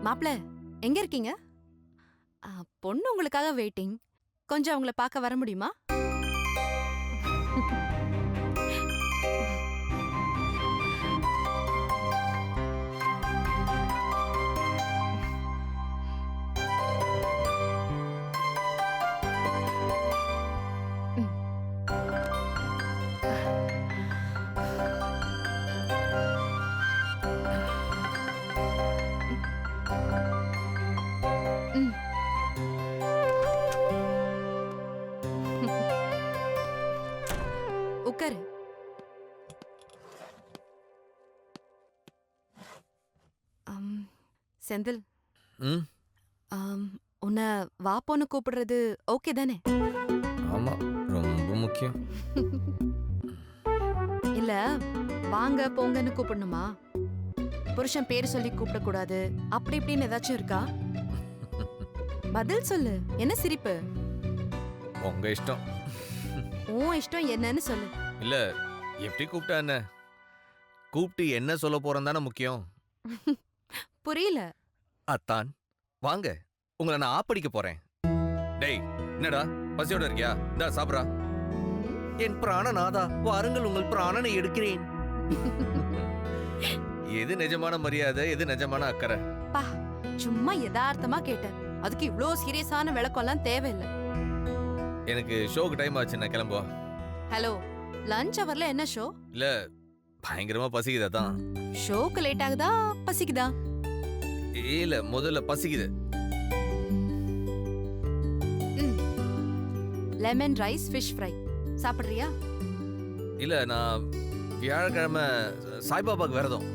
மாப்ள எங்க இருக்கீங்க? பொண்ணு உங்களுக்காக வெயிட்டிங். கொஞ்சம் அவங்கள பார்க்க வர முடியுமா? ம். உட்காரு. செந்தில், ம் உன்னை வாப்போன்னு கூப்பிடுறது ஓகே தானே? ஆமா, ரொம்ப முக்கியம். இல்ல வாங்க போங்கன்னு கூப்பிடணுமா? புருஷன் பேர் சொல்லி கூப்பிடக்கூடாது அப்படி இப்படின்னு ஏதாச்சும் இருக்கா? பதில் சொல்லு. என்ன சிரிப்பு? உங்க இஷ்டம். உன் இஷ்டம் என்னன்னு சொல்லு. இல்ல, எப்படி கூப்பிட்டா என்ன? கூப்பிட்டு என்ன சொல்ல போறேன் தானே முக்கியம். புரியல. அத்தான் வாங்க, உங்களை நான் ஆப்படிக்க போறேன். டேய், என்னடா பசியோட இருக்கியா? இந்தா சாப்பிடா. என் பிராணநாதா, வாருங்கள், உங்கள் பிராணனை எடுக்கிறேன். எது நிஜமான மரியாதை, எது நிஜமான அக்கறை? பா, சும்மா யதார்த்தமா கேட்டேன். அதுக்கு இவ்ளோ சீரியஸான விளக்கம்லாம் தேவையில்லை. எனக்கு ஷோக்கு டைம் ஆச்சு, நான் கிளம்புவா. ஹலோ, லஞ்ச் அவர்ல என்ன ஷோ? இல்ல, பயங்கரமா பசிக்குதா தான். ஷோக்கு லேட் ஆகுதா பசிக்குதா? இல்ல, முதல்ல பசிக்குது. லெமன் ரைஸ் ஃபிஷ் ஃப்ரை சாப்பிடுறியா? இல்ல, நான் வியாழக்கிழமை சாய்பாபாக்கு விரதம்,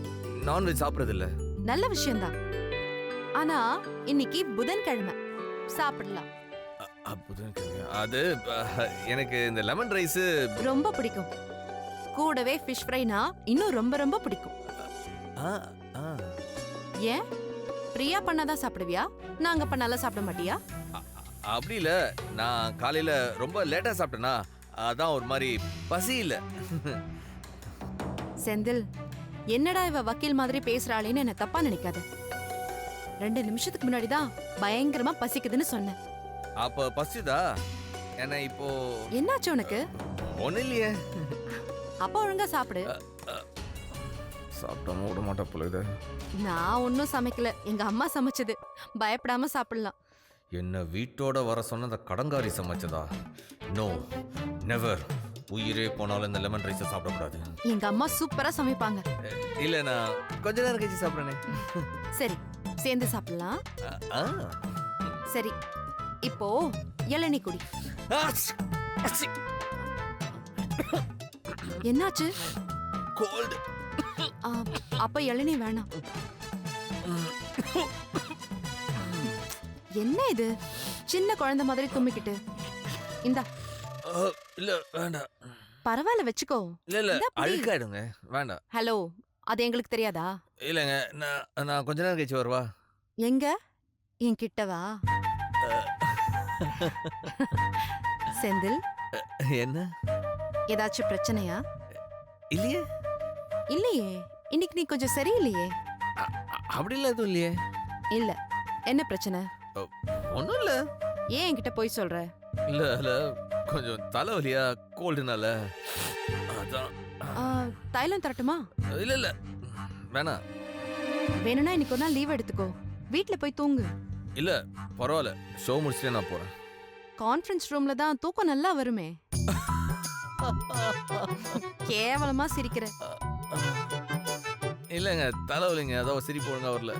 நான்வெஜ் சாப்பிடுறது இல்ல. நல்ல விஷயம்தான். ஆனா இன்னைக்கு புதன்கிழமை, சாப்பிடலாம். அது எனக்கு இந்த லெமன் ரைஸ் ரொம்ப பிடிக்கும். கூடவே ஃபிஷ் ஃப்ரைனா இன்னும் ரொம்ப ரொம்ப பிடிக்கும். ஏன், பிரியா பண்ணாதான் சாப்பிடுவியா? நாங்க பண்ணால சாப்பிட மாட்டியா? அப்படி இல்ல, நான் காலையில ரொம்ப லேட்டா சாப்பிட்டேனா, அதான் ஒரு மாதிரி பசி இல்ல. செந்தில், என்னடா இவ வக்கீல் மாதிரி பேசுறாளேன்னு என்ன தப்பா நினைக்காத. 2 நிமிஷத்துக்கு முன்னாடி தான் பயங்கரமா பசிக்குதுன்னு சொன்னேன். அப்ப பசிதா? என்ன இப்போ என்னாச்சு உனக்கு? ஒண்ணு இல்லையே. அப்ப ஒழுங்கா சாப்பிடு. சாப்பிடாம விட மாட்டா போல இது. நான் ஒன்னும் சமைக்கல, எங்க அம்மா சமைச்சது. பயப்படாம சாப்பிடலாம். என்ன வீட்டோட வர சொன்ன அந்த கடங்காரி சமைச்சதா? No, never. உயிரே போனாலும் இந்த லெமன் ரைஸை சாப்பிடக்கூடாது. எங்க அம்மா சூப்பரா சமைப்பாங்க. இல்ல, நான் கொஞ்ச நேரம் கழிச்சு சாப்பிடுறேனே. சரி, சேர்ந்து சாப்பிடலாம். சரி, இப்போ இளநீ குடி. என்னாச்சு? கோல்டு. அப்ப இளநீ வேணாம். என்ன இது, சின்ன குழந்தை மாதிரி தும்மிக்கிட்டு? இந்தா. இல்ல, வேண்டாம். பரவாயில்ல, வச்சுக்கோ. இல்ல, அழுக்காயிடுங்க, வேண்டாம். ஹலோ, அது எங்களுக்கு தெரியாதா? இல்லங்க, நான் கொஞ்ச நேரம் கழிச்சு வருவா. எங்க? என் கிட்டவா? செந்தில், என்ன? ஏதாச்சும் பிரச்சனையா? இல்லையே. இல்லையே, இன்னைக்கு நீ கொஞ்சம் சரியில்லையே. அப்படி இல்ல, எதுவும் இல்லையே. இல்ல, என்ன பிரச்சனை? ஒன்றும் இல்ல. ஏன் என்கிட்ட போய் சொல்ற? இல்ல இல்ல, கொஞ்சம் தலைவலியா, கோல்டுனால அதான். தைலம் தரட்டுமா? இல்ல இல்ல, வேணாம். வேணும்னா இன்னைக்கு ஒரு நாள் லீவ் எடுத்துக்கோ, வீட்ல போய் தூங்கு. இல்ல, பரவாயில்ல, ஷோ முடிச்சுட்டே நான் போறேன். கான்ஃபரன்ஸ் ரூம்ல தான் தூக்கம் நல்லா வருமே. கேவலமா சிரிக்கிற. இல்லங்க, தலைவலிங்க, அதான் சிரிப்பு ஒழுங்கா வரல.